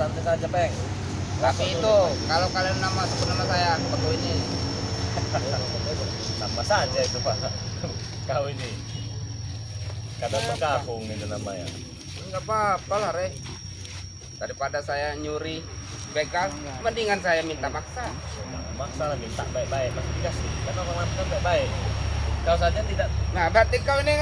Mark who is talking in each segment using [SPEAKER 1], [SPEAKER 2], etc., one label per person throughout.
[SPEAKER 1] santai saja, Peng.
[SPEAKER 2] Tapi itu kalau kalian sebut nama saya Peku ini.
[SPEAKER 1] Sama saja itu, Pak. Kau ini. Kadang berkabung itu namanya.
[SPEAKER 2] Enggak apa-apa lah, Re. Daripada saya nyuri begal, mendingan saya minta paksa.
[SPEAKER 1] Maksa lah minta baik-baik, pasti dikasih. Kan orang lain baik-baik. Kau saja tidak
[SPEAKER 2] Nah, berarti kau ini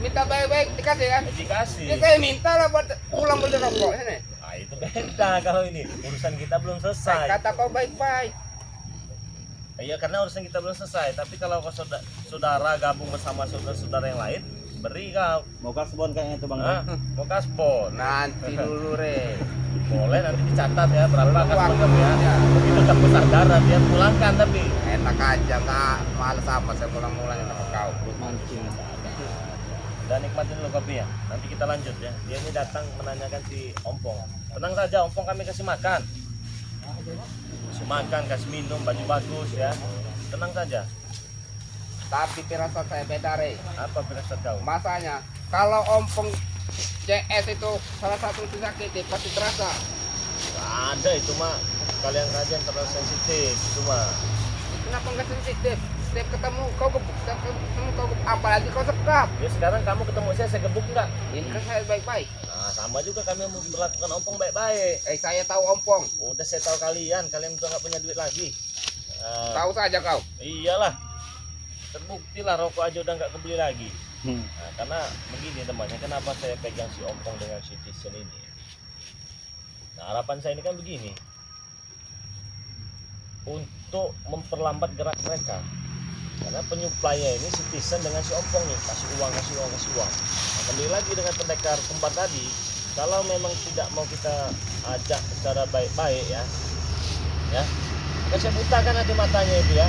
[SPEAKER 2] minta baik-baik dikasih kan?
[SPEAKER 1] dikasih.
[SPEAKER 2] Ya saya minta lah buat pulang beli rokok ini.
[SPEAKER 1] Ah, itu beda kalau ini. Urusan kita belum selesai.
[SPEAKER 2] Kata kau baik-baik.
[SPEAKER 1] Iya, karena urusan kita belum selesai. Tapi kalau kau saudara gabung bersama saudara-saudara yang lain, beri kau.
[SPEAKER 3] Mau kasbon kayaknya itu Bang.
[SPEAKER 1] Hah? Mau kasbon.
[SPEAKER 2] Nanti dulu, Re.
[SPEAKER 1] Boleh, nanti dicatat ya berapa
[SPEAKER 2] Uang
[SPEAKER 1] kasbon kamu ya.
[SPEAKER 2] ya.
[SPEAKER 1] Begitu terbesar darah dia pulangkan tapi.
[SPEAKER 2] Enak aja, nggak males sama saya pulang-pulang sama kau.
[SPEAKER 3] Mancing.
[SPEAKER 1] Dan nikmatin dulu kopi ya. Nanti kita lanjut ya. Dia ini datang menanyakan si Ompong. Tenang saja, Ompong kami kasih makan. Kasih makan, kasih minum, baju bagus ya. Tenang saja.
[SPEAKER 2] Tapi firasat saya beda, Re.
[SPEAKER 1] Apa firasat kau?
[SPEAKER 2] Masanya kalau ompong CS itu salah satu disakiti pasti terasa.
[SPEAKER 1] Nggak ada itu mah. Kalian saja yang terlalu sensitif itu mah.
[SPEAKER 2] Kenapa nggak sensitif? Setiap ketemu kau gebuk, setiap ketemu kau gebuk, apalagi kau sekap.
[SPEAKER 1] Ya sekarang kamu ketemu saya gebuk nggak?
[SPEAKER 2] Ini kan saya baik-baik.
[SPEAKER 1] Nah, sama juga kami memperlakukan Ompong baik-baik.
[SPEAKER 2] Saya tahu ompong.
[SPEAKER 1] Udah saya tahu kalian udah nggak punya duit lagi.
[SPEAKER 2] Tahu saja kau.
[SPEAKER 1] Iyalah, terbukti lah rokok aja udah nggak kebeli lagi.
[SPEAKER 3] Hmm.
[SPEAKER 1] Nah, karena begini temannya, kenapa saya pegang si Ompong dengan si Tisen ini? Nah, harapan saya ini kan begini, untuk memperlambat gerak mereka. Karena penyuplainya ini si Tisen dengan si Ompong nih, kasih uang. Nah, kembali lagi dengan pendekar kembar tadi, kalau memang tidak mau kita ajak secara baik-baik ya, kan saya butakan nanti matanya itu ya.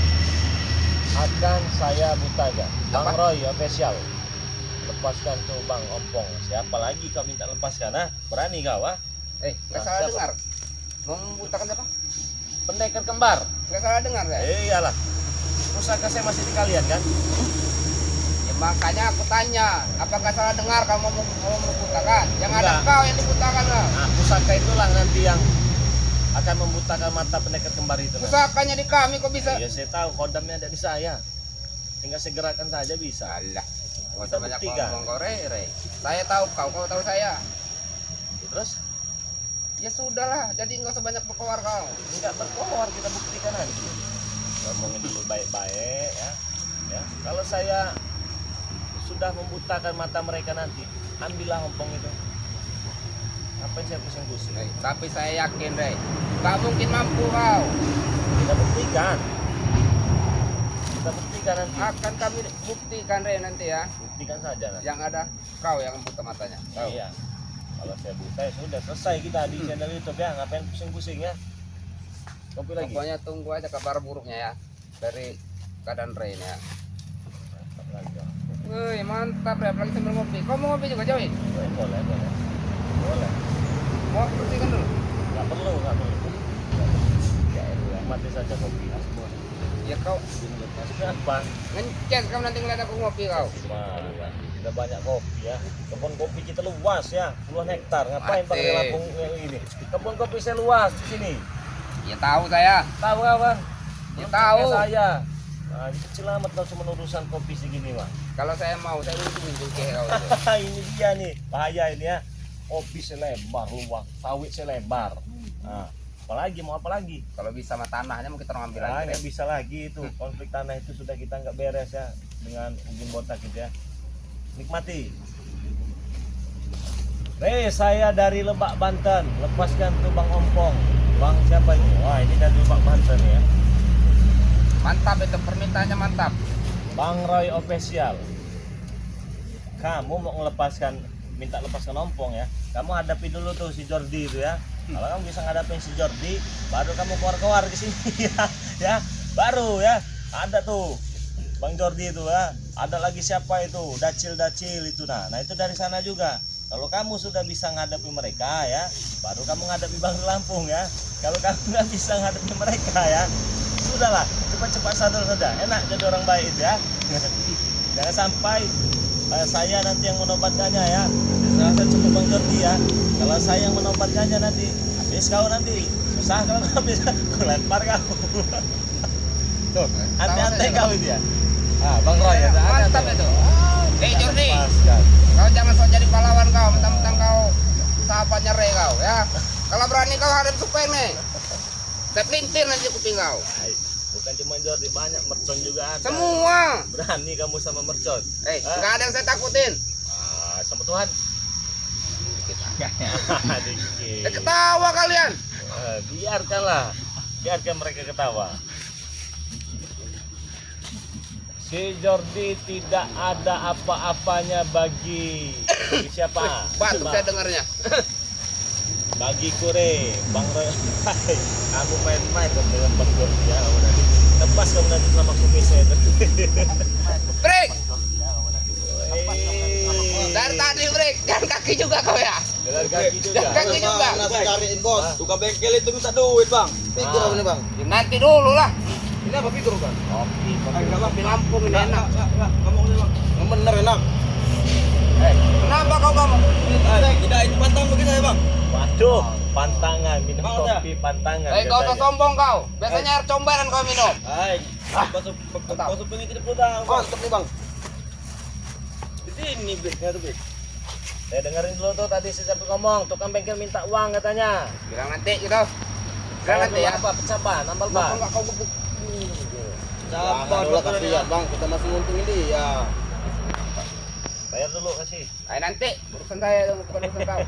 [SPEAKER 1] Akan saya butakan. Bang
[SPEAKER 2] Apa?
[SPEAKER 1] Roy official. Lepaskan tuh Bang Ompong. Siapa lagi kau minta lepaskan? Berani kau
[SPEAKER 2] Nggak
[SPEAKER 1] Nah,
[SPEAKER 2] salah
[SPEAKER 1] siapa?
[SPEAKER 2] dengar. Mau membutakan apa?
[SPEAKER 1] Pendekar kembar.
[SPEAKER 2] Nggak salah dengar saya.
[SPEAKER 1] Iyalah. Pusaka saya masih di kalian kan?
[SPEAKER 2] Ya, makanya aku tanya, apakah salah dengar kamu mau membutakan? Yang ada
[SPEAKER 1] Enggak.
[SPEAKER 2] kau yang dibutakan lah.
[SPEAKER 1] Nah, pusaka itulah nanti yang akan membutakan mata pendekar kembar itu. Nanti.
[SPEAKER 2] Pusakanya di kami kok bisa?
[SPEAKER 1] Iya, saya tahu kodamnya ada di saya. Tinggal saya gerakkan saja bisa.
[SPEAKER 2] Alah, nggak
[SPEAKER 1] Kita
[SPEAKER 2] usah banyak
[SPEAKER 1] buktikan.
[SPEAKER 2] ngomong kau, Re. Saya tahu kau tahu saya.
[SPEAKER 1] Terus
[SPEAKER 2] Ya sudahlah, jadi nggak usah banyak berkoar kau.
[SPEAKER 1] enggak berkoar, kita buktikan nanti. Ngomongin dulu baik-baik ya. Kalau saya sudah membutakan mata mereka nanti, ambillah Ompong itu. Apa yang saya pusing-pusing?
[SPEAKER 2] Tapi saya yakin, Re, nggak mungkin mampu kau.
[SPEAKER 1] Kita buktikan nanti.
[SPEAKER 2] Akan kami buktikan, Re, nanti ya.
[SPEAKER 1] Buktikan saja nanti.
[SPEAKER 2] Yang ada kau yang buta matanya. Kau.
[SPEAKER 1] Iya. Kalau saya buta ya sudah selesai kita di channel YouTube ya. Ngapain pusing-pusing ya? Kopi lagi.
[SPEAKER 2] Pokoknya tunggu aja kabar buruknya ya dari keadaan Re ini ya.
[SPEAKER 1] Mantap lagi.
[SPEAKER 2] Wih, mantap ya, apalagi sambil ngopi. Kau mau ngopi juga, Joy?
[SPEAKER 1] Boleh.
[SPEAKER 2] Mau bersihkan dulu?
[SPEAKER 1] Nggak perlu. Ya, mati saja kopi. Asbun.
[SPEAKER 2] Ya kau
[SPEAKER 1] Maksudnya apa?
[SPEAKER 2] ngencet kau nanti ngeliat aku ngopi kau.
[SPEAKER 1] Gimana? Kita banyak kopi ya. Kebun kopi kita luas ya, puluhan hektar. Ngapain
[SPEAKER 2] Mati.
[SPEAKER 1] pakai Lampung ini? Kebun kopi saya luas di sini.
[SPEAKER 2] Ya tahu saya.
[SPEAKER 1] Tahu nggak bang?
[SPEAKER 2] Ya tahu.
[SPEAKER 1] Kayak saya. Nah, ini kecil amat kalau cuma urusan kopi segini mah.
[SPEAKER 2] Kalau saya mau, saya untung ke kau.
[SPEAKER 1] Ini dia nih, bahaya ini ya. Kopi selebar luas, sawit selebar. Nah, apalagi mau apa lagi?
[SPEAKER 2] Kalau bisa sama tanahnya mau kita ambil
[SPEAKER 1] Nah,
[SPEAKER 2] lagi.
[SPEAKER 1] nggak
[SPEAKER 2] Re.
[SPEAKER 1] bisa lagi itu. Konflik tanah itu sudah kita nggak beres ya dengan ujung botak gitu ya. Nikmati. Saya dari Lebak Banten. Lepaskan tuh Bang Ompong. Bang siapa ini? Wah, ini dari Lebak Banten ya.
[SPEAKER 2] Mantap itu, permintaannya mantap.
[SPEAKER 1] Bang Roy official. Kamu mau minta lepaskan Ompong ya. Kamu hadapi dulu tuh si Jordi itu ya. Kalau kamu bisa ngadapin si Jordi, baru kamu keluar ke sini ya. Baru ya. Ada tuh Bang Jordi itu ya. Ada lagi siapa itu? Dacil itu nah. Nah, itu dari sana juga. Kalau kamu sudah bisa ngadapi mereka ya, baru kamu ngadapi Bang Lampung ya. Kalau kamu nggak bisa ngadapi mereka ya, sudahlah, cepat-cepat sadar saja. Enak jadi orang baik itu ya. Jangan sampai saya nanti yang menobatkannya ya. Saya cukup Bang Jordi ya. Kalau saya yang menobatkannya nanti Bis kau nanti susah kalau nggak bisa aku lempar kau. Tuh, hati-hati kau itu ya. Ah, Bang Roy ya.
[SPEAKER 2] Mantap itu. Jordi,
[SPEAKER 1] Lepaskan.
[SPEAKER 2] kau jangan sok jadi pahlawan kau, mentang-mentang kau sahabatnya Ray kau ya. Kalau berani kau hadap Supeng nih. Saya pelintir nanti kuping kau.
[SPEAKER 1] Hai, bukan cuma Jordi, banyak mercon juga ada.
[SPEAKER 2] Semua.
[SPEAKER 1] Berani kamu sama mercon.
[SPEAKER 2] Nggak ada yang saya takutin.
[SPEAKER 1] Ah, sama Tuhan. Dikit.
[SPEAKER 2] Ketawa kalian.
[SPEAKER 1] Biarkanlah, biarkan mereka ketawa. Si Jordi tidak ada apa-apanya bagi siapa?
[SPEAKER 2] Batuk
[SPEAKER 1] Coba.
[SPEAKER 2] saya dengarnya.
[SPEAKER 1] Bagi Kure, Bang Roy. Kamu main-main dong dengan Bang Jordi ya. Kamu nanti lepas kamu nanti sama kumisnya itu.
[SPEAKER 2] Break.
[SPEAKER 1] Wey.
[SPEAKER 2] Dari tadi break. Jangan kaki juga kau ya.
[SPEAKER 1] Jalan kaki juga.
[SPEAKER 2] Jangan kaki juga.
[SPEAKER 3] Nasi cariin bos, tukang bengkel itu minta duit bang. Figur apa nih bang?
[SPEAKER 2] Nanti dulu lah.
[SPEAKER 3] Ini apa figur bang?
[SPEAKER 1] Kopi,
[SPEAKER 2] Kopi Lampung ini enak.
[SPEAKER 3] Ngomong nih bang. Yang bener enak.
[SPEAKER 2] Kenapa kau kamu?
[SPEAKER 3] Tidak itu pantang bagi saya bang.
[SPEAKER 1] Waduh, pantangan, minum
[SPEAKER 3] Mau dah.
[SPEAKER 1] kopi pantangan.
[SPEAKER 2] Kau usah
[SPEAKER 1] katanya.
[SPEAKER 2] sombong kau. Biasanya air comberan kau minum.
[SPEAKER 3] Hai. Bos pengen tidak pulang. Mantap nih bang. Di sini bliknya tuh blik.
[SPEAKER 1] Saya dengerin dulu tuh tadi si Sapi ngomong, tukang bengkel minta uang katanya.
[SPEAKER 2] Bilang nanti gitu. Bilang nanti ya.
[SPEAKER 1] Apa? Pecah ban, nambal ban.
[SPEAKER 2] Enggak kau gebuk.
[SPEAKER 3] Sabar dulu kasihan bang, kita masih nguntungin dia.
[SPEAKER 1] Bayar dulu kasih.
[SPEAKER 2] Ayo nanti urusan saya dong, bukan urusan kau.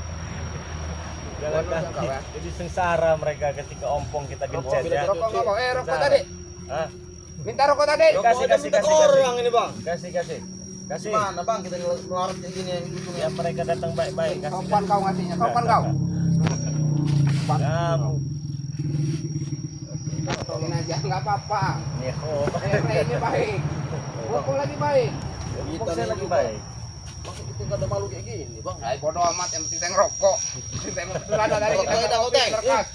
[SPEAKER 1] Jalan
[SPEAKER 2] Bukan urusan
[SPEAKER 1] kaki.
[SPEAKER 2] kau ya.
[SPEAKER 1] Jadi sengsara mereka ketika ompong kita gencet ya.
[SPEAKER 2] Rokok enggak kau? Rokok
[SPEAKER 1] Sengsara.
[SPEAKER 2] tadi.
[SPEAKER 1] Hah?
[SPEAKER 2] Minta rokok tadi.
[SPEAKER 1] Kasih.
[SPEAKER 3] Orang ini bang.
[SPEAKER 1] Kasih.
[SPEAKER 3] Mana bang kita ngelarang kayak gini yang gitu
[SPEAKER 1] Ya mereka datang baik-baik. Kasih.
[SPEAKER 2] Sopan kau ngasihnya. Sopan kau.
[SPEAKER 1] Kamu.
[SPEAKER 2] Tolongin aja enggak apa-apa.
[SPEAKER 1] Nih, oh.
[SPEAKER 2] Ini baik. Rokok lagi baik.
[SPEAKER 1] Ompong saya lagi baik.
[SPEAKER 3] Maksud kita gak ada malu kayak gini bang.
[SPEAKER 2] Ay, bodoh amat yang penting saya ngerokok. Saya mau ada dari
[SPEAKER 3] Rokok
[SPEAKER 2] kita
[SPEAKER 3] ada,
[SPEAKER 2] kopi,
[SPEAKER 3] oke.
[SPEAKER 2] berkas.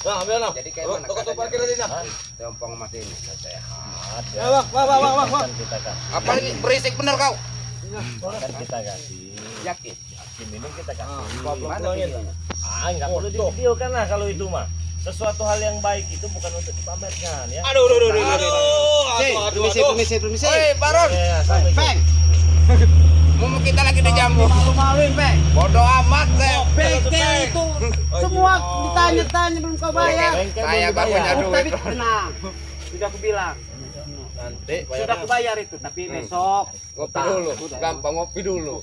[SPEAKER 3] Bang ambil lah.
[SPEAKER 2] Jadi kayak mana
[SPEAKER 3] Toko
[SPEAKER 2] katanya?
[SPEAKER 3] parkir tadi nah.
[SPEAKER 1] Hah?
[SPEAKER 2] Teompong mas ini.
[SPEAKER 1] Sehat
[SPEAKER 3] Ya bang.
[SPEAKER 1] Akan kita kasih.
[SPEAKER 2] Apalagi berisik bener kau.
[SPEAKER 1] Akan kita kasih.
[SPEAKER 2] Yakin.
[SPEAKER 1] Yakin minum kita kasih.
[SPEAKER 2] Mana
[SPEAKER 3] Pulangin.
[SPEAKER 2] videonya?
[SPEAKER 1] Nggak perlu divideokan lah kalau itu mah. Sesuatu hal yang baik itu bukan untuk dipamerkan ya.
[SPEAKER 3] Aduh. Permisi.
[SPEAKER 2] Oi, Baron.
[SPEAKER 1] Ya, sampai
[SPEAKER 2] Peng. Mumu kita lagi di jamu.
[SPEAKER 4] Malu-maluin, Peng.
[SPEAKER 2] Bodoh amat saya.
[SPEAKER 4] Bengkel itu semua ditanya-tanya belum kau bayar.
[SPEAKER 1] Bengkel
[SPEAKER 2] Saya
[SPEAKER 1] belum
[SPEAKER 2] gak punya
[SPEAKER 1] dibayar.
[SPEAKER 2] duit.
[SPEAKER 4] Tapi tenang. Sudah aku bilang.
[SPEAKER 3] Nanti
[SPEAKER 4] Sudah aku bayar itu, tapi besok
[SPEAKER 2] Ngopi dulu. Gampang ngopi dulu.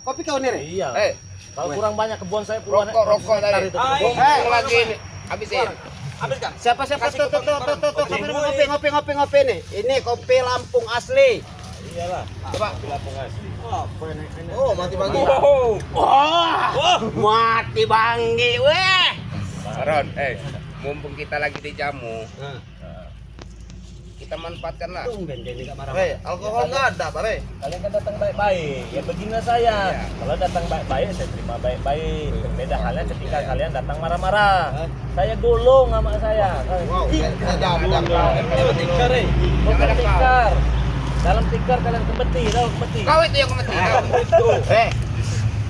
[SPEAKER 4] kopi kau nih, Re?
[SPEAKER 1] Iya.
[SPEAKER 2] Eh,
[SPEAKER 1] Kalau kurang banyak kebun saya puluhan
[SPEAKER 2] rokok
[SPEAKER 1] hektar
[SPEAKER 2] tadi.
[SPEAKER 1] itu kebun.
[SPEAKER 2] Mumpung lagi ini. Habisin.
[SPEAKER 3] habiskan.
[SPEAKER 4] Siapa
[SPEAKER 3] Kasih
[SPEAKER 4] tuh ngopi nih. Ini kopi Lampung asli.
[SPEAKER 1] Iyalah.
[SPEAKER 2] Coba.
[SPEAKER 1] Lampung asli.
[SPEAKER 3] Oh, mati bagi.
[SPEAKER 4] Mati banggi, weh.
[SPEAKER 2] Baron, mumpung kita lagi di jamu,
[SPEAKER 3] Nah.
[SPEAKER 2] kita manfaatkanlah.
[SPEAKER 4] Tumben dia enggak marah.
[SPEAKER 3] Re, alkohol enggak ada, Pak Re.
[SPEAKER 1] Kalian kan datang baik-baik. Ya begini saya.
[SPEAKER 2] Iya.
[SPEAKER 1] Kalau datang baik-baik saya terima baik-baik. Beda halnya ketika kalian datang marah-marah. Saya gulung sama saya.
[SPEAKER 3] Wow, ada.
[SPEAKER 1] Ini tikar, Re. Bukan
[SPEAKER 2] Jangan ada
[SPEAKER 1] tikar. Dalam tikar kalian kebeti, tahu kebeti.
[SPEAKER 2] Kau itu yang mati.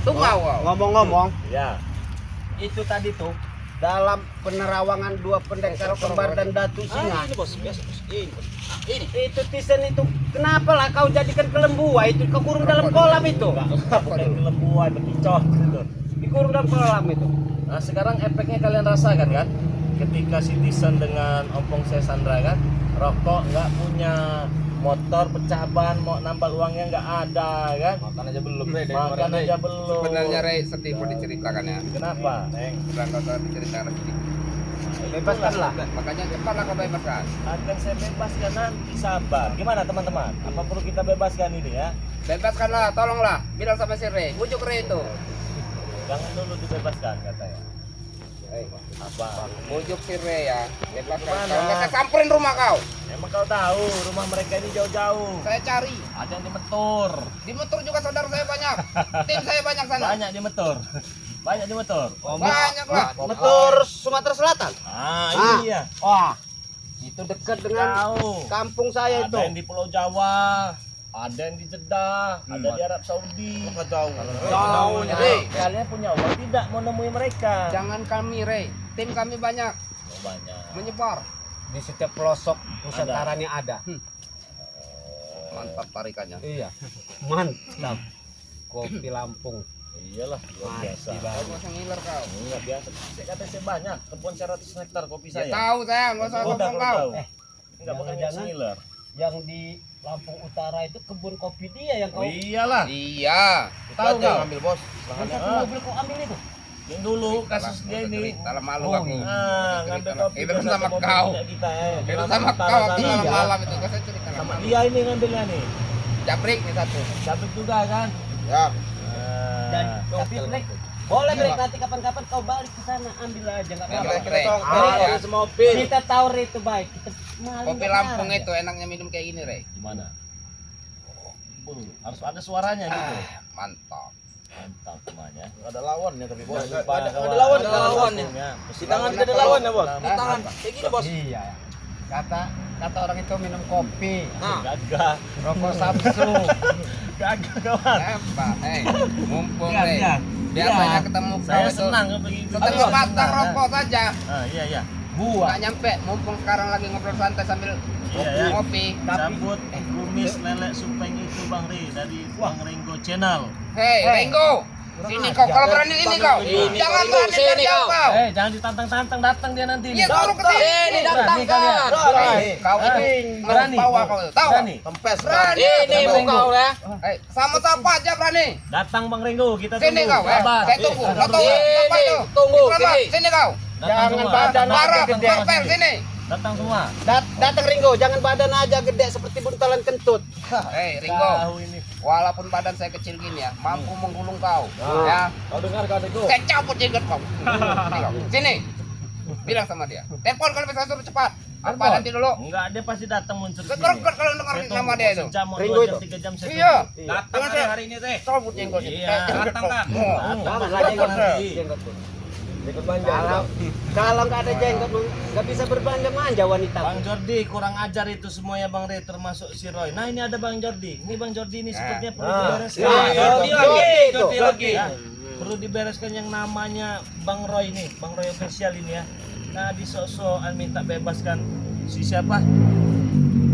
[SPEAKER 2] Tunggu kau.
[SPEAKER 4] Ngomong-ngomong,
[SPEAKER 1] Ya.
[SPEAKER 4] itu tadi tuh dalam penerawangan dua pendekar kembar dan datu singa.
[SPEAKER 3] Ini bos, biasa bos. Ini.
[SPEAKER 4] Itu tisen itu kenapa lah kau jadikan kelembuan itu kau kurung dalam kolam itu?
[SPEAKER 1] Bukan kelembuan, bekicot gitu.
[SPEAKER 4] Dikurung dalam kolam itu.
[SPEAKER 1] Nah sekarang efeknya kalian rasakan kan, ketika Citizen dengan Ompong saya Sandra kan, rokok nggak punya, motor pecah ban, mau nambal uangnya nggak ada kan,
[SPEAKER 3] Makan aja belum, Re.
[SPEAKER 1] makan aja belum.
[SPEAKER 2] Sebenarnya Rey sedih mau diceritakan ya.
[SPEAKER 1] Kenapa?
[SPEAKER 2] Bukan kau tahu diceritakan sedih.
[SPEAKER 4] Bebaskanlah.
[SPEAKER 2] Makanya cepatlah kau bebaskan.
[SPEAKER 1] Akan saya bebaskan nanti, sabar. Gimana teman-teman? Apa perlu kita bebaskan ini ya?
[SPEAKER 2] Bebaskanlah, tolonglah. Bilang sama si Rey, bujuk Rey itu.
[SPEAKER 1] Jangan dulu dibebaskan katanya. Apa?
[SPEAKER 2] Bujuk si Rey ya. Bebaskan.
[SPEAKER 1] Gimana?
[SPEAKER 2] Kalau nggak saya samperin rumah kau.
[SPEAKER 1] Emang kau tahu rumah mereka ini jauh-jauh.
[SPEAKER 2] Saya cari.
[SPEAKER 1] Ada yang di Metur.
[SPEAKER 2] Di motor juga saudara saya banyak. Tim saya banyak sana.
[SPEAKER 1] Banyak di Metur. Banyak di Metur.
[SPEAKER 2] Banyak lah.
[SPEAKER 4] Motor Sumatera Selatan.
[SPEAKER 1] Ah,
[SPEAKER 4] Ah.
[SPEAKER 1] iya.
[SPEAKER 4] Wah, itu dekat dengan
[SPEAKER 1] Tahu.
[SPEAKER 4] kampung saya
[SPEAKER 1] Ada yang
[SPEAKER 4] itu.
[SPEAKER 1] di Pulau Jawa. Ada yang di Jeddah, ada di Arab Saudi.
[SPEAKER 3] Jauh.
[SPEAKER 2] Jauh, Rey.
[SPEAKER 1] Kalian punya uang tidak mau nemui mereka?
[SPEAKER 2] Jangan kami, Rey. Tim kami banyak
[SPEAKER 1] Oh, banyak.
[SPEAKER 2] menyebar.
[SPEAKER 4] Di setiap pelosok Nusantara ini ada.
[SPEAKER 2] Mantap tarikannya.
[SPEAKER 4] Iya. Mantap. Kopi Lampung.
[SPEAKER 1] Iyalah, luar biasa.
[SPEAKER 4] Mati
[SPEAKER 2] Kau
[SPEAKER 4] banget.
[SPEAKER 2] nggak usah ngiler kau.
[SPEAKER 1] Enggak biasa. Saya kata saya banyak, kebun 100 hektar kopi
[SPEAKER 2] Ya
[SPEAKER 1] saya.
[SPEAKER 2] tahu saya, nggak usah
[SPEAKER 1] Oh,
[SPEAKER 2] ngomong
[SPEAKER 1] tahu,
[SPEAKER 2] kau.
[SPEAKER 1] tahu. Enggak bukan
[SPEAKER 4] jangan-jangan.
[SPEAKER 1] ngiler.
[SPEAKER 4] Yang di Lampung Utara itu kebun kopi dia yang
[SPEAKER 1] Oh
[SPEAKER 4] kau
[SPEAKER 1] iyalah.
[SPEAKER 2] Iya.
[SPEAKER 1] Tahu
[SPEAKER 3] Aja
[SPEAKER 1] kau?
[SPEAKER 3] ngambil bos.
[SPEAKER 4] yang satu
[SPEAKER 1] Ah.
[SPEAKER 4] mobil kau ambil itu.
[SPEAKER 1] Yang dulu kasus dia ini.
[SPEAKER 2] Dalam malu
[SPEAKER 4] Oh,
[SPEAKER 2] aku.
[SPEAKER 1] Ah, ngambil kopi
[SPEAKER 2] Itu
[SPEAKER 1] satu
[SPEAKER 2] sama
[SPEAKER 1] mobil
[SPEAKER 2] kau.
[SPEAKER 1] punya kita
[SPEAKER 2] Itu
[SPEAKER 1] Di
[SPEAKER 2] sama
[SPEAKER 1] Lampung Utara
[SPEAKER 2] kau aku
[SPEAKER 1] sana.
[SPEAKER 2] malam-malam itu. Kau saya cerita
[SPEAKER 1] Sama
[SPEAKER 2] malam.
[SPEAKER 1] dia ini ngambilnya nih.
[SPEAKER 2] Jabrik nih satu.
[SPEAKER 1] Cabut juga kan?
[SPEAKER 3] Ya.
[SPEAKER 4] Dan
[SPEAKER 1] Ah.
[SPEAKER 4] kopi break. Boleh break nanti kapan-kapan kau balik ke sana ambil aja enggak
[SPEAKER 2] Ambil
[SPEAKER 4] apa-apa.
[SPEAKER 2] break.
[SPEAKER 3] Kita
[SPEAKER 2] Ah,
[SPEAKER 3] semua pil.
[SPEAKER 4] Kita tahu Rey, itu baik. Kita maling
[SPEAKER 2] Kopi
[SPEAKER 4] nggak
[SPEAKER 2] Lampung
[SPEAKER 4] marah.
[SPEAKER 2] itu enaknya minum kayak gini, Rey.
[SPEAKER 1] Gimana? Harus ada suaranya gitu.
[SPEAKER 2] Mantap.
[SPEAKER 1] Mantap semuanya.
[SPEAKER 3] Ada lawannya tapi bos.
[SPEAKER 1] Jangan lupa
[SPEAKER 3] Ada
[SPEAKER 1] kawan.
[SPEAKER 3] lawan,
[SPEAKER 1] Ada
[SPEAKER 3] ada lawan
[SPEAKER 1] lawannya.
[SPEAKER 3] ya.
[SPEAKER 1] Mesti
[SPEAKER 3] Di tangan
[SPEAKER 1] lawan
[SPEAKER 3] kita ada
[SPEAKER 1] apa?
[SPEAKER 3] lawan ya, Bos.
[SPEAKER 1] Lama.
[SPEAKER 3] Di tangan. Kayak gini, Bos.
[SPEAKER 4] Iya. Kata orang itu minum kopi,
[SPEAKER 3] Nah,
[SPEAKER 1] Gagah.
[SPEAKER 4] rokok Samsu.
[SPEAKER 1] Gagah kawan.
[SPEAKER 2] Apa? Mumpung,
[SPEAKER 1] Iya,
[SPEAKER 2] Rey.
[SPEAKER 1] iya.
[SPEAKER 2] Biasanya
[SPEAKER 1] Iya.
[SPEAKER 2] ketemu kau
[SPEAKER 1] Saya
[SPEAKER 2] itu
[SPEAKER 1] senang begitu.
[SPEAKER 2] setengah batang rokok saja.
[SPEAKER 1] Ah, iya iya.
[SPEAKER 4] Buah.
[SPEAKER 2] Nggak nyampe. Mumpung sekarang lagi ngobrol santai sambil
[SPEAKER 1] Iya, ya.
[SPEAKER 2] ngopi.
[SPEAKER 1] Cabut kumis lele supeng itu Bang Ri dari Bang Ringo Channel.
[SPEAKER 2] Hei, Ringo. Sini kau, kalau berani ini kau.
[SPEAKER 3] Ini,
[SPEAKER 2] Jangan
[SPEAKER 3] Ringo,
[SPEAKER 2] berani
[SPEAKER 3] sini
[SPEAKER 2] dari jauh
[SPEAKER 3] kau.
[SPEAKER 2] kau.
[SPEAKER 1] Jangan ditantang-tantang, datang dia nanti
[SPEAKER 2] Iya, kau ke sini.
[SPEAKER 3] Ini datang
[SPEAKER 1] Berani kalian.
[SPEAKER 3] kan.
[SPEAKER 2] Hei, kau
[SPEAKER 1] Ah,
[SPEAKER 2] ini
[SPEAKER 1] berani.
[SPEAKER 2] bawa kau. Tahu?
[SPEAKER 1] Berani.
[SPEAKER 3] Kempes.
[SPEAKER 2] Berani.
[SPEAKER 3] Ini muka ya.
[SPEAKER 2] Hei, sama siapa aja berani.
[SPEAKER 1] Datang Bang Ringo, kita
[SPEAKER 2] Sini
[SPEAKER 1] tunggu.
[SPEAKER 2] kau,
[SPEAKER 1] Sabar.
[SPEAKER 2] saya tunggu. Kau tahu
[SPEAKER 3] Ini,
[SPEAKER 2] apa itu?
[SPEAKER 3] tunggu,
[SPEAKER 2] Selamat,
[SPEAKER 3] sini.
[SPEAKER 2] sini kau.
[SPEAKER 1] Datang
[SPEAKER 4] Jangan
[SPEAKER 1] semua.
[SPEAKER 4] badan
[SPEAKER 1] Datang
[SPEAKER 2] Marah,
[SPEAKER 1] aja gede
[SPEAKER 2] Marpel,
[SPEAKER 1] sini.
[SPEAKER 2] sini.
[SPEAKER 1] Datang semua.
[SPEAKER 4] Datang Ringo, jangan badan aja gede seperti buntalan kentut.
[SPEAKER 2] Hei, Ringo.
[SPEAKER 1] Tahu ini.
[SPEAKER 2] Walaupun badan saya kecil gini ya, mampu menggulung kau. Ya,
[SPEAKER 3] Kau dengar kau itu?
[SPEAKER 2] saya cabut jenggot kau. Sini kau. Sini. Bilang sama dia. Telepon kalau bisa suruh cepat. Apa
[SPEAKER 1] Telepon.
[SPEAKER 2] nanti dulu?
[SPEAKER 1] Enggak, dia pasti datang muncul sini.
[SPEAKER 2] Kekerut kalau dengar
[SPEAKER 1] Saya
[SPEAKER 2] nama
[SPEAKER 1] tunggu,
[SPEAKER 2] dia itu.
[SPEAKER 1] sejam, mau
[SPEAKER 4] Ringo
[SPEAKER 1] 2 jam,
[SPEAKER 4] itu?
[SPEAKER 1] 3 jam saya
[SPEAKER 2] Iya.
[SPEAKER 1] tunggu.
[SPEAKER 3] Datang hari ini teh.
[SPEAKER 2] Cabut jenggot.
[SPEAKER 1] Iya.
[SPEAKER 3] Datang kan.
[SPEAKER 1] Datang
[SPEAKER 4] Lama
[SPEAKER 1] Bang
[SPEAKER 4] aja
[SPEAKER 1] Ringo nanti.
[SPEAKER 4] jenggot tuh.
[SPEAKER 3] Ikut
[SPEAKER 4] Kalau nggak ada jenggot nggak bisa berbanja manja wanita.
[SPEAKER 1] Bang Jordi kurang ajar itu semuanya Bang Ray termasuk si Roy. Nah ini ada Bang Jordi. Ini Bang Jordi ini sepertinya perlu dibereskan.
[SPEAKER 3] Jordi lagi, Jordi lagi.
[SPEAKER 1] Ya, perlu dibereskan yang namanya Bang Roy ini, Bang Roy official ini ya. Nah di sok-sokan minta bebaskan si siapa?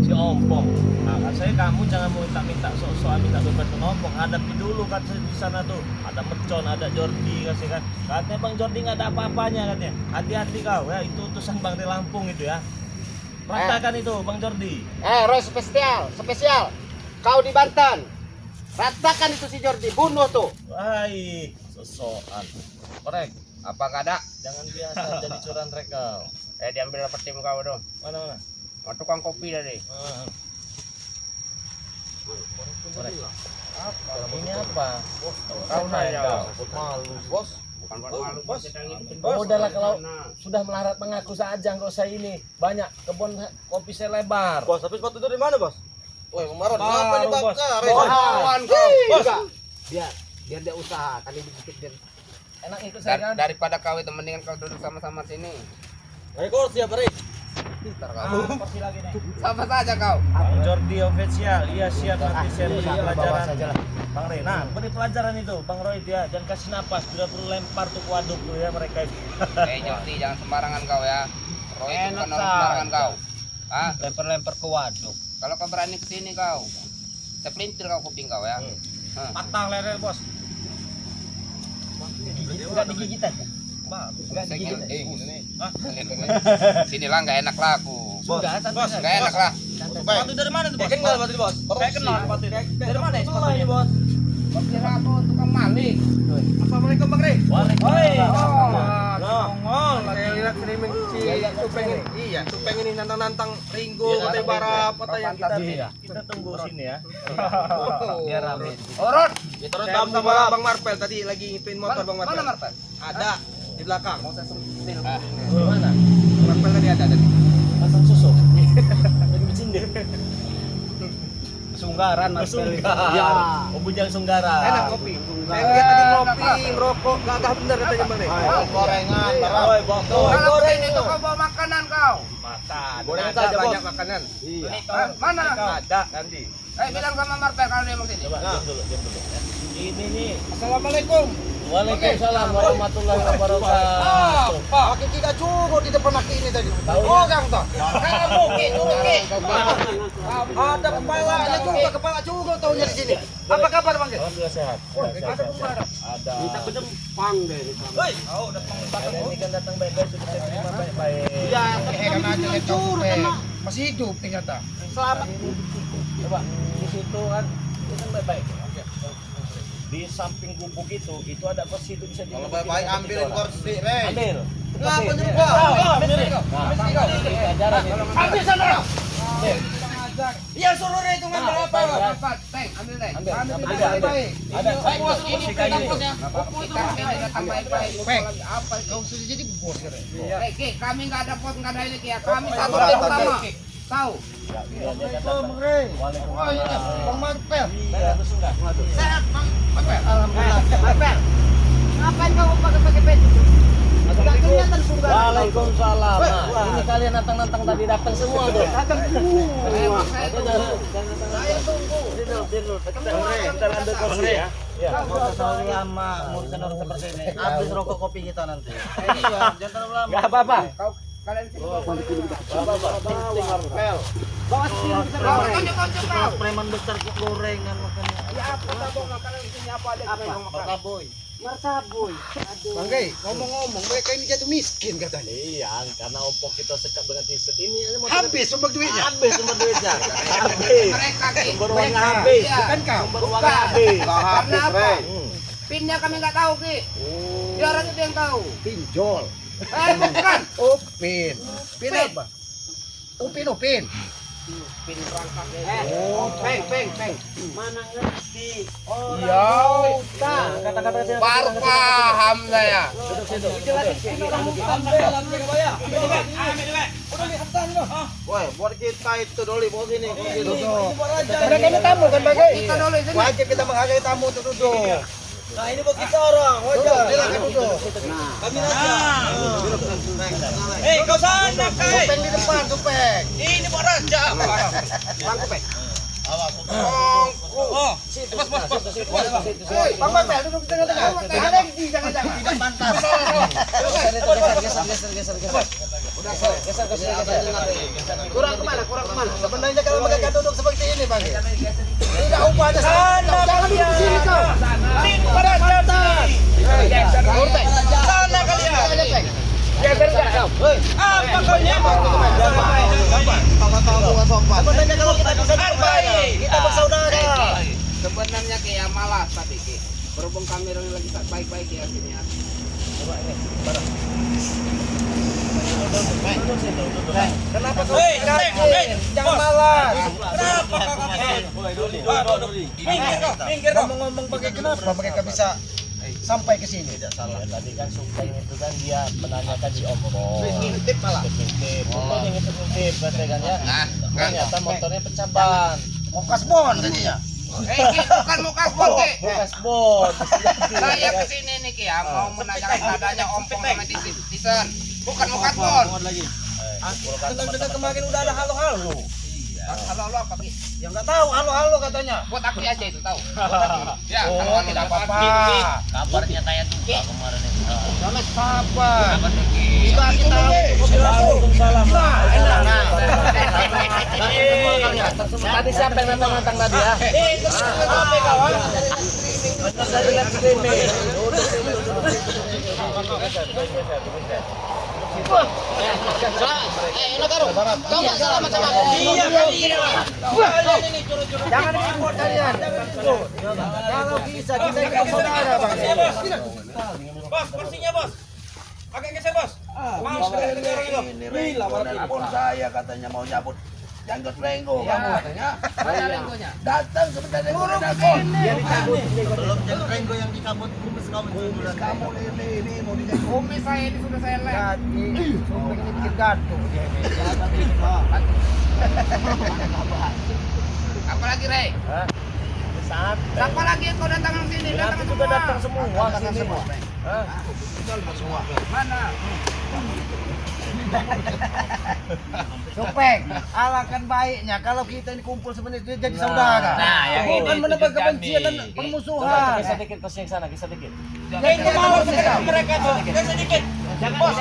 [SPEAKER 1] Si Ompong. Nah kan saya kamu jangan minta sok-sokan minta bebaskan Ompong. Hadapi dulu kan di sana tuh. Ada Mercon, ada Jordi kasih kan. Katanya Bang Jordi nggak ada apa-apanya katanya. Hati-hati kau ya, itu utusan Bang Ray Lampung itu ya. Ratakan itu Bang Jordi.
[SPEAKER 4] Roy spesial. Kau di Banten. Ratakan itu si Jordi, bunuh tuh.
[SPEAKER 1] Wahai, sosokan. Korek,
[SPEAKER 2] Apa nggak ada?
[SPEAKER 1] jangan biasa jadi curan rekal.
[SPEAKER 2] Diambil dapat tim kau dong.
[SPEAKER 1] Mana?
[SPEAKER 2] Mau tukang kopi tadi.
[SPEAKER 1] Ah. Korek. Ini apa? Kau
[SPEAKER 2] nanya.
[SPEAKER 3] Malu, bos.
[SPEAKER 2] Bukan buat malu.
[SPEAKER 3] Bos.
[SPEAKER 1] Oh, udahlah kalau sudah melarat mengaku saja nggak usah ini. Banyak kebun kopi saya lebar.
[SPEAKER 3] Bos, tapi sepatu itu di mana, bos? Woi, kemarin
[SPEAKER 1] Baru,
[SPEAKER 3] kenapa
[SPEAKER 1] Bos.
[SPEAKER 3] dibakar?
[SPEAKER 2] Kawan kau.
[SPEAKER 3] Bos.
[SPEAKER 4] Biar dia usaha, kan ini dikit dia.
[SPEAKER 1] Enak ikut saya kan?
[SPEAKER 2] Daripada kau itu mendingan kau duduk sama-sama sini.
[SPEAKER 3] Rekor siap, Ri.
[SPEAKER 2] Ntar kau.
[SPEAKER 1] Pasti lagi nih.
[SPEAKER 2] Sama saja kau.
[SPEAKER 1] Bang Jordi official, iya siap nanti saya beri
[SPEAKER 4] Bawa
[SPEAKER 1] pelajaran.
[SPEAKER 4] saja lah.
[SPEAKER 1] Bang Ray, nah beri pelajaran itu, Bang Roy dia dan kasih napas, bila perlu lempar tuh ke waduk tuh ya mereka itu.
[SPEAKER 2] Jordi jangan sembarangan kau ya. Roy itu
[SPEAKER 4] Enak
[SPEAKER 2] bukan orang sembarangan
[SPEAKER 4] saja.
[SPEAKER 2] kau. Ah,
[SPEAKER 4] Lempar-lempar ke waduk.
[SPEAKER 2] kalau kau berani kesini kau, saya pelintir kau kuping kau ya.
[SPEAKER 1] Patah leher bos.
[SPEAKER 4] Enggak digigit aja. Enggak
[SPEAKER 2] Saya
[SPEAKER 4] digigit.
[SPEAKER 2] Sini lah nggak enak lah aku.
[SPEAKER 3] Bos. Bos.
[SPEAKER 2] Nggak enak lah.
[SPEAKER 3] Sepatu dari mana tuh, bos? Kenal sepatu, bos. Saya kenal sepatu. Dari mana ya sepatunya, bos?
[SPEAKER 2] Kau kira aku tukang maling?
[SPEAKER 3] Assalamualaikum, Bang Ri.
[SPEAKER 1] Waalaikumsalam.
[SPEAKER 3] Nongol, saya lihat streaming si Supeng ini. Iya, Supeng ini nantang-nantang Ringo,
[SPEAKER 1] Iya,
[SPEAKER 3] Kota Barap, kota yang kita.
[SPEAKER 1] Iya, kita tunggu sini ya.
[SPEAKER 2] Biar rame. Urut.
[SPEAKER 3] Terus sama Bang Marpel tadi lagi ngipin motor Bang Marpel.
[SPEAKER 2] Mana Marpel?
[SPEAKER 3] Ada di belakang.
[SPEAKER 2] Mau saya sentil.
[SPEAKER 1] Di mana?
[SPEAKER 2] Marpel tadi ada tadi.
[SPEAKER 1] Pasang susu. Lagi bercindir.
[SPEAKER 4] Sunggaran
[SPEAKER 1] Sunggar.
[SPEAKER 4] Ya.
[SPEAKER 1] Oh, bujang Sunggaran.
[SPEAKER 3] Enak kopi. Saya lihat tadi ngopi, ngerokok, gagah bener katanya Bang Ri.
[SPEAKER 2] Gorengan,
[SPEAKER 3] Woi, botol.
[SPEAKER 2] Kalau kesini tuh kau bawa makanan kau.
[SPEAKER 1] Makan.
[SPEAKER 3] Gorengan Ada banyak makanan.
[SPEAKER 4] Iya.
[SPEAKER 2] Mana?
[SPEAKER 3] Ada nanti.
[SPEAKER 2] Bilang sama Marpel kalau dia mau sini.
[SPEAKER 1] Coba diam dulu. Ya. Ini nih.
[SPEAKER 2] Assalamualaikum.
[SPEAKER 1] Waalaikumsalam warahmatullahi wabarakatuh.
[SPEAKER 4] Pakai kita cukup di depan laki ini tadi.
[SPEAKER 1] Tahu ya?
[SPEAKER 4] Oh, Kang toh.
[SPEAKER 2] Kamu Ki, dulu Ki.
[SPEAKER 4] Ada kepalanya juga, kepala juga tahunya di sini. Apa kabar, Bang?
[SPEAKER 1] Alhamdulillah sehat. Sehat, sehat. Ada.
[SPEAKER 4] Kita bedempang deh.
[SPEAKER 3] Hei, oh datang
[SPEAKER 1] Ini kan datang baik-baik sudah saya terima baik-baik.
[SPEAKER 4] Iya, kan aja mencuri kena. Masih hidup ternyata. Selamat.
[SPEAKER 1] Coba di situ kan itu kan baik-baik. Di samping gubuk itu ada kursi itu bisa
[SPEAKER 3] Kalau baik-baik ambilin kursi, Rey.
[SPEAKER 1] Ambil.
[SPEAKER 3] Kenapa
[SPEAKER 1] Ambil.
[SPEAKER 3] nyuruh gua?
[SPEAKER 1] Ambil. Nah, ajaran ini.
[SPEAKER 2] Ambil sana.
[SPEAKER 3] Iya suruh Rey itu ngambil apa?
[SPEAKER 2] Cepat, Teng, ambil Teng.
[SPEAKER 1] Ambil.
[SPEAKER 2] Ambil
[SPEAKER 1] Ada.
[SPEAKER 2] baik.
[SPEAKER 1] Ada.
[SPEAKER 2] Kursi kayu. Kita datang baik-baik. Apa kau sudah jadi bos ya? Ki, kami enggak ada bos, enggak ada ini Ki. Kami satu tim utama. Tahu?
[SPEAKER 4] Bang Marpel.
[SPEAKER 1] Iya, terus enggak?
[SPEAKER 2] Sehat, Bang. Marpel.
[SPEAKER 4] Alhamdulillah. Marpel. Ngapain kamu pakai baju? Enggak kelihatan sungguh.
[SPEAKER 1] Waalaikumsalam. Nah, ini kalian nantang-nantang tadi datang semua tuh.
[SPEAKER 4] Datang semua.
[SPEAKER 2] Saya tunggu.
[SPEAKER 1] Kita ambil kursi ya. Iya.
[SPEAKER 4] Mau terlalu lama ngurusin orang seperti ini. Habis rokok kopi kita nanti. Iya, jangan terlalu lama.
[SPEAKER 1] Enggak apa-apa.
[SPEAKER 2] Kalian sini.
[SPEAKER 1] Marpel.
[SPEAKER 4] Bawa sini kita
[SPEAKER 2] Konco-konco kau.
[SPEAKER 4] preman besar kok gorengan makannya.
[SPEAKER 2] Ya apa tabung kalian sini apa ada
[SPEAKER 4] Apa?
[SPEAKER 2] Markaboy.
[SPEAKER 4] Marsaboy. Aduh. Bang Gay, ngomong-ngomong mereka ini jatuh miskin katanya.
[SPEAKER 1] Iya, karena ompok kita sekat dengan t-shirt ini mau
[SPEAKER 4] Habis sumber duitnya.
[SPEAKER 1] habis sumber duitnya. Habis.
[SPEAKER 2] Mereka Ki.
[SPEAKER 1] Sumber uangnya habis.
[SPEAKER 2] Iya.
[SPEAKER 4] Bukan kau.
[SPEAKER 1] Sumber uangnya habis.
[SPEAKER 2] Karena apa?
[SPEAKER 1] Hmm.
[SPEAKER 2] Pinnya kami nggak tahu Ki. Dia orang itu yang tahu.
[SPEAKER 4] Pinjol.
[SPEAKER 2] Bukan.
[SPEAKER 4] Oh, pin. Pin apa? Upin.
[SPEAKER 2] Pin rangkak
[SPEAKER 4] Oh, peng.
[SPEAKER 1] Mana ngerti? Oh,
[SPEAKER 4] Ya,
[SPEAKER 1] Nah, kata-kata dia.
[SPEAKER 2] baru paham saya.
[SPEAKER 1] Duduk situ.
[SPEAKER 3] Woi, buat kita itu dulu bawa sini.
[SPEAKER 4] Mereka ini tamu kan, Bang Gay?
[SPEAKER 2] Kita dulu sini.
[SPEAKER 4] Wajib kita menghargai tamu untuk duduk.
[SPEAKER 3] Nah, ini buat kita orang.
[SPEAKER 4] Wajar, silakan duduk.
[SPEAKER 3] Kami aja. Hei, kau sana, Kai.
[SPEAKER 4] Tupeng di depan, tupeng.
[SPEAKER 3] Ini buat raja.
[SPEAKER 4] Bang tupeng.
[SPEAKER 3] Oh, bos.
[SPEAKER 4] Hei, Bang Marpel duduk di tengah-tengah. Jangan lagi, jangan. Tidak pantas.
[SPEAKER 1] Geser.
[SPEAKER 4] Kurang kemana? Sebenarnya kalau mereka duduk seperti ini, Bang. Tidak upahnya sana. Jangan duduk di sini kau.
[SPEAKER 3] Ini pada jati. Sana kalian. Apa kau nyamuk?
[SPEAKER 4] Sebenarnya kalau kita bisa kita bersaudara.
[SPEAKER 2] Sebenarnya Ki ya malas tadi Ki. Berhubung kami lagi baik-baik ya sini ya.
[SPEAKER 4] Kenapa kau
[SPEAKER 3] Hei,
[SPEAKER 4] jangan malas?
[SPEAKER 3] Kenapa kau minggir kau.
[SPEAKER 4] Ngomong-ngomong pakai kenapa mereka bisa sampai ke sini?
[SPEAKER 1] Salah tadi kan Supeng itu kan dia menanyakan si Ompong.
[SPEAKER 4] Ngintip malah.
[SPEAKER 1] Ngintip. Ompong yang ngintip berarti kan ya. Ternyata motornya pecah ban.
[SPEAKER 4] Mau kasbon tadinya.
[SPEAKER 2] Ki, bukan mau kasbon Ki.
[SPEAKER 1] Bekas bon.
[SPEAKER 2] Saya kesini nih Ki ya, mau menanyakan adanya ompong sama tisen. Bukan mau kasbon.
[SPEAKER 3] Dengar kemarin udah ada halo-halo.
[SPEAKER 2] Halo apa Ki?
[SPEAKER 4] Yang nggak tahu, halo katanya.
[SPEAKER 2] Buat aku aja itu tahu. Ya,
[SPEAKER 4] Oh,
[SPEAKER 2] kalau
[SPEAKER 4] tidak
[SPEAKER 2] apa-apa.
[SPEAKER 4] apa-apa.
[SPEAKER 1] Kabarnya kayak duka kemarin itu.
[SPEAKER 4] Jangan sabar.
[SPEAKER 2] Apa tuh Ki?
[SPEAKER 4] Sudah kita
[SPEAKER 1] Waalaikumsalam.
[SPEAKER 4] Enak.
[SPEAKER 1] Tadi siapa yang nantang tadi ya?
[SPEAKER 3] Itu apa kawan?
[SPEAKER 1] Saya lihat streaming.
[SPEAKER 2] Selamat sama aku.
[SPEAKER 3] Iya kalian. Kalian ini curu-curu.
[SPEAKER 4] Jangan ribut kalian. Kalau bisa kita ikut saudara, Bang.
[SPEAKER 3] Bos, kursinya bos. Pakai geser bos. Mau sekali orang itu. Bila
[SPEAKER 4] Telepon saya katanya mau nyabut janggut lenggo kamu katanya.
[SPEAKER 2] Mana lenggonya?
[SPEAKER 4] Datang sebentar lenggo telepon. Dia dicabut.
[SPEAKER 3] belum janggut renggo yang dicabut kumis kamu.
[SPEAKER 4] Kamu ini mau dicabut.
[SPEAKER 2] Kumis saya ini sudah saya lem.
[SPEAKER 4] Jadi, sumpah ini bikin gaduh dia ini.
[SPEAKER 2] Apa lagi Rey?
[SPEAKER 1] Saat
[SPEAKER 2] Siapa lagi yang kau datang ke sini? Datang
[SPEAKER 1] nanti juga datang semua ke sini.
[SPEAKER 2] Mana?
[SPEAKER 4] Supeng, alangkah baiknya kalau kita ini kumpul sebenarnya jadi saudara.
[SPEAKER 2] Nah, yang ini
[SPEAKER 4] bukan menebar
[SPEAKER 2] tujuan
[SPEAKER 4] kebencian dan
[SPEAKER 2] kami.
[SPEAKER 4] permusuhan.
[SPEAKER 1] Kisah dikit ke yang sana, kisah dikit.
[SPEAKER 4] Jadi malu mereka tuh.
[SPEAKER 3] Sedikit.
[SPEAKER 1] Jangan, bos,